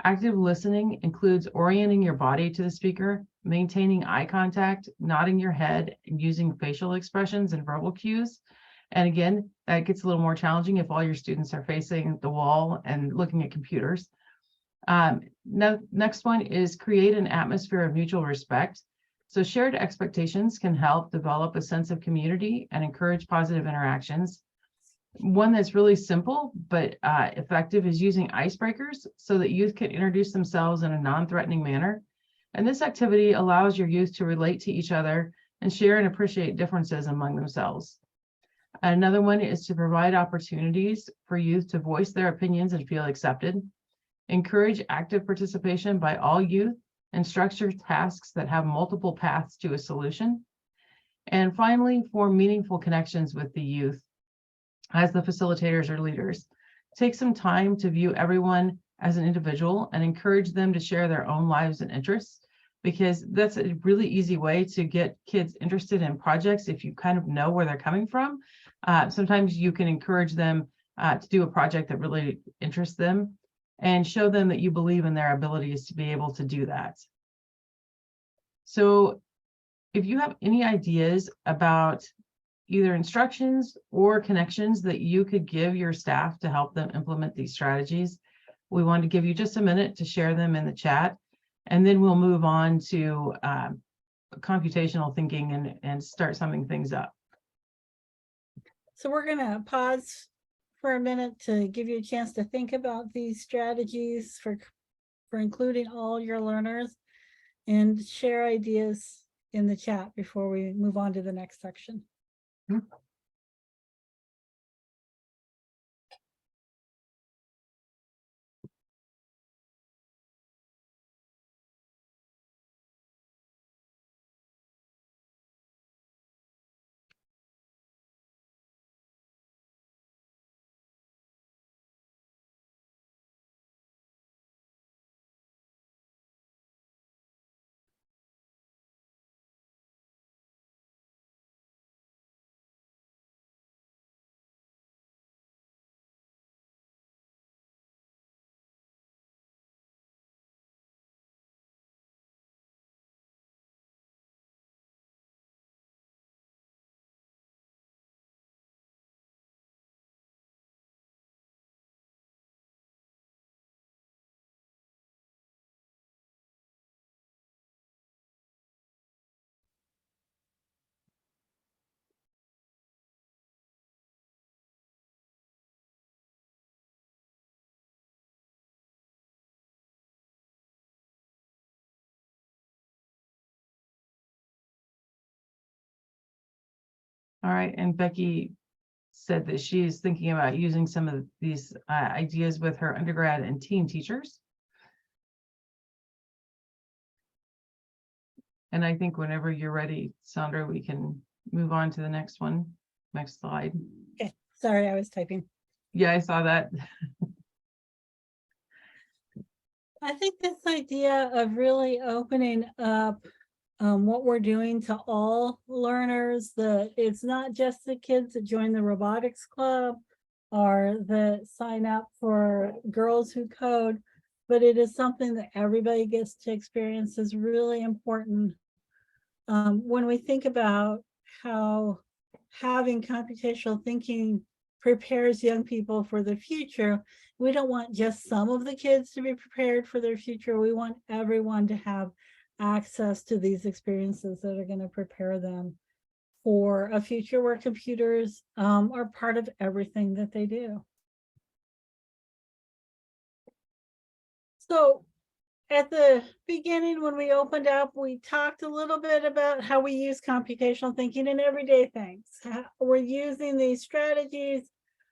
Active listening includes orienting your body to the speaker, maintaining eye contact, nodding your head, and using facial expressions and verbal cues. And again, that gets a little more challenging if all your students are facing the wall and looking at computers. Next one is create an atmosphere of mutual respect. So shared expectations can help develop a sense of community and encourage positive interactions. One that's really simple but effective is using icebreakers so that youth can introduce themselves in a non-threatening manner. And this activity allows your youth to relate to each other and share and appreciate differences among themselves. Another one is to provide opportunities for youth to voice their opinions and feel accepted. Encourage active participation by all youth and structure tasks that have multiple paths to a solution. And finally, form meaningful connections with the youth as the facilitators or leaders. Take some time to view everyone as an individual and encourage them to share their own lives and interests, because that's a really easy way to get kids interested in projects if you kind of know where they're coming from. Sometimes you can encourage them to do a project that really interests them and show them that you believe in their abilities to be able to do that. So if you have any ideas about either instructions or connections that you could give your staff to help them implement these strategies, we want to give you just a minute to share them in the chat, and then we'll move on to computational thinking and start summing things up. So we're going to pause for a minute to give you a chance to think about these strategies for including all your learners, and share ideas in the chat before we move on to the next section. All right, and Becky said that she is thinking about using some of these ideas with her undergrad and teen teachers. And I think whenever you're ready, Sandra, we can move on to the next one. Next slide. Okay, sorry, I was typing. Yeah, I saw that. I think this idea of really opening up what we're doing to all learners, that it's not just the kids that join the robotics club or that sign up for Girls Who Code, but it is something that everybody gets to experience, is really important. When we think about how having computational thinking prepares young people for the future, we don't want just some of the kids to be prepared for their future. We want everyone to have access to these experiences that are going to prepare them for a future where computers are part of everything that they do. So at the beginning, when we opened up, we talked a little bit about how we use computational thinking in everyday things. We're using these strategies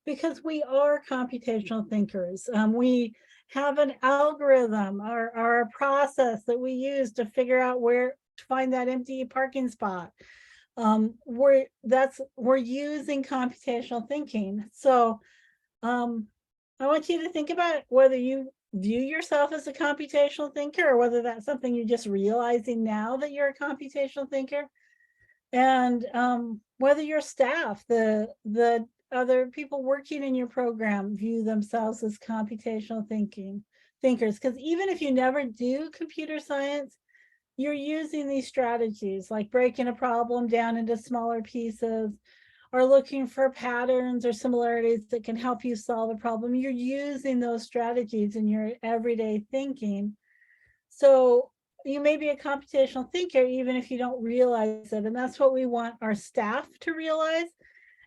because we are computational thinkers. We have an algorithm or a process that we use to figure out where to find that empty parking spot. We're using computational thinking. So I want you to think about whether you view yourself as a computational thinker, or whether that's something you're just realizing now that you're a computational thinker, and whether your staff, the other people working in your program view themselves as computational thinkers? Because even if you never do computer science, you're using these strategies like breaking a problem down into smaller pieces or looking for patterns or similarities that can help you solve a problem. You're using those strategies in your everyday thinking. So you may be a computational thinker even if you don't realize it. And that's what we want our staff to realize.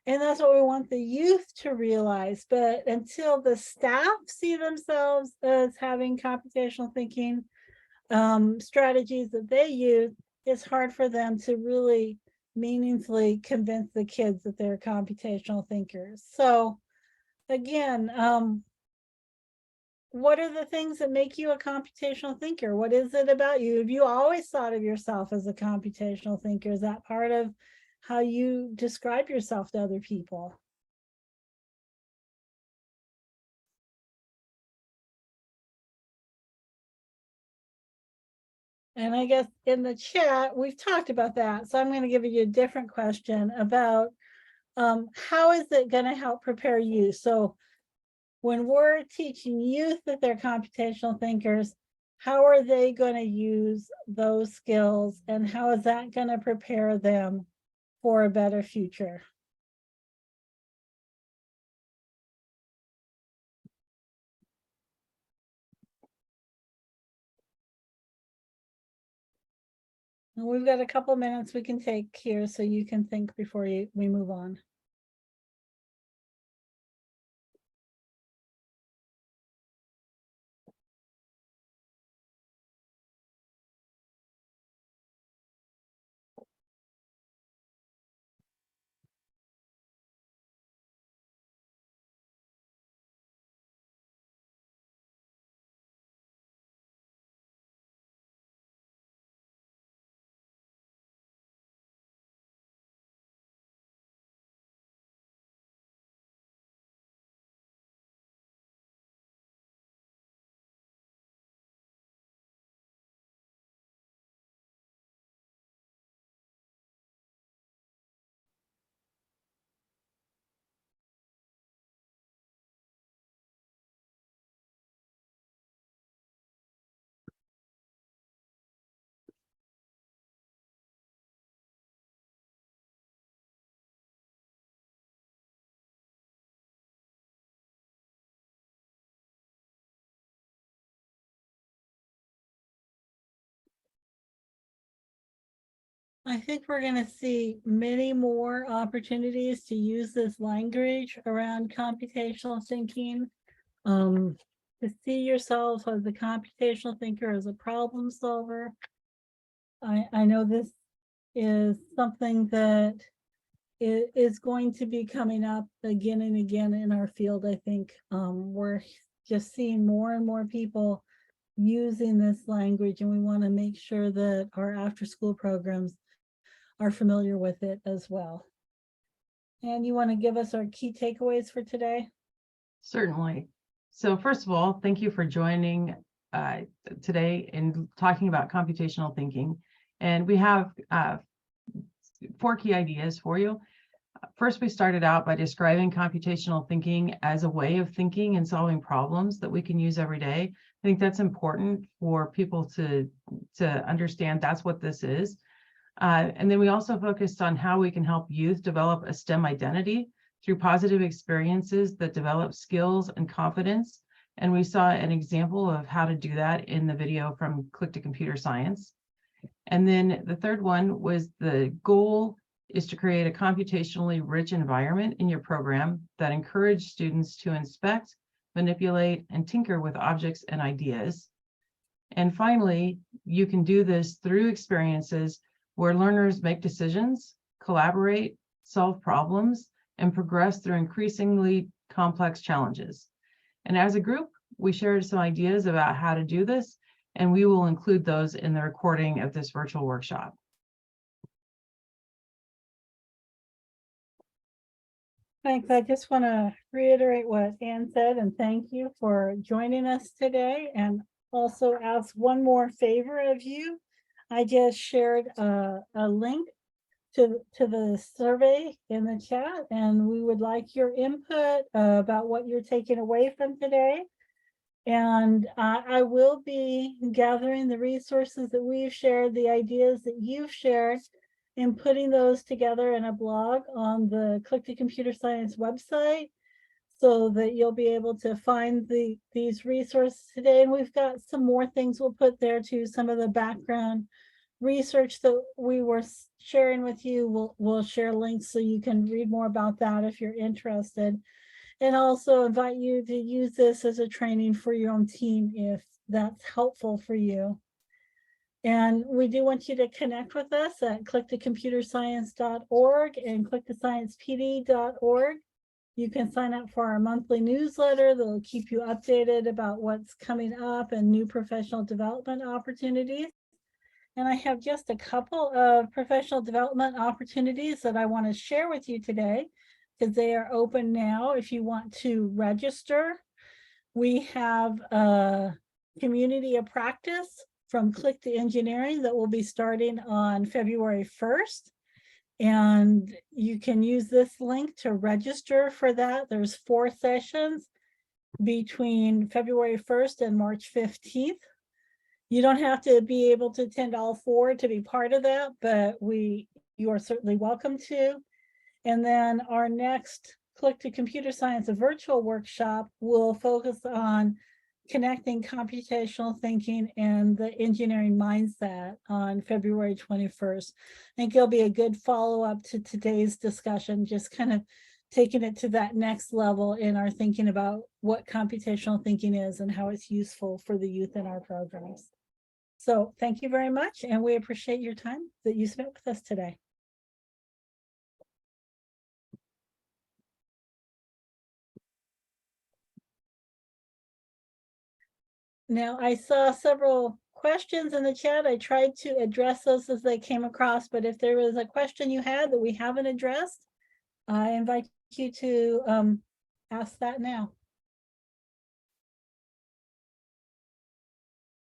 And that's what we want the youth to realize. But until the staff see themselves as having computational thinking strategies that they use, it's hard for them to really meaningfully convince the kids that they're computational thinkers. So again, what are the things that make you a computational thinker? What is it about you? Have you always thought of yourself as a computational thinker? Is that part of how you describe yourself to other people? And I guess in the chat, we've talked about that. So I'm going to give you a different question about how is it going to help prepare you? So when we're teaching youth that they're computational thinkers, how are they going to use those skills and how is that going to prepare them for a better future? And we've got a couple minutes we can take here so you can think before we move on. I think we're going to see many more opportunities to use this language around computational thinking. To see yourself as a computational thinker, as a problem solver. I know this is something that is going to be coming up again and again in our field. I think we're just seeing more and more people using this language, and we want to make sure that our after-school programs are familiar with it as well. And you want to give us our key takeaways for today? Certainly. So first of all, thank you for joining today and talking about computational thinking. And we have 4 key ideas for you. First, we started out by describing computational thinking as a way of thinking and solving problems that we can use every day. I think that's important for people to understand that's what this is. And then we also focused on how we can help youth develop a STEM identity through positive experiences that develop skills and confidence. And we saw an example of how to do that in the video from Click to Computer Science. And then the third one was the goal is to create a computationally rich environment in your program that encourages students to inspect, manipulate, and tinker with objects and ideas. And finally, you can do this through experiences where learners make decisions, collaborate, solve problems, and progress through increasingly complex challenges. And as a group, we shared some ideas about how to do this, and we will include those in the recording of this virtual workshop. Thanks. I just want to reiterate what Ann said and thank you for joining us today, and also ask one more favor of you. I just shared a link to the survey in the chat, and we would like your input about what you're taking away from today. And I will be gathering the resources that we've shared, the ideas that you've shared, and putting those together in a blog on the Click to Computer Science website, so that you'll be able to find these resources today. And we've got some more things we'll put there too. Some of the background research that we were sharing with you, we'll share links so you can read more about that if you're interested. And also invite you to use this as a training for your own team if that's helpful for you. And we do want you to connect with us at clicktocomputerscience.org and clicktosciencepd.org. You can sign up for our monthly newsletter that'll keep you updated about what's coming up and new professional development opportunities. And I have just a couple of professional development opportunities that I want to share with you today, because they are open now if you want to register. We have a community of practice from Click to Engineering that will be starting on February 1st. And you can use this link to register for that. There's 4 sessions between February 1st and March 15th. You don't have to be able to attend all 4 to be part of that, but you are certainly welcome to. And then our next Click to Computer Science, a virtual workshop, will focus on connecting computational thinking and the engineering mindset on February 21st. I think it'll be a good follow-up to today's discussion, just kind of taking it to that next level in our thinking about what computational thinking is and how it's useful for the youth in our programs. So thank you very much, and we appreciate your time that you spent with us today. Now, I saw several questions in the chat. I tried to address those as they came across, but if there was a question you had that we haven't addressed, I invite you to ask that now.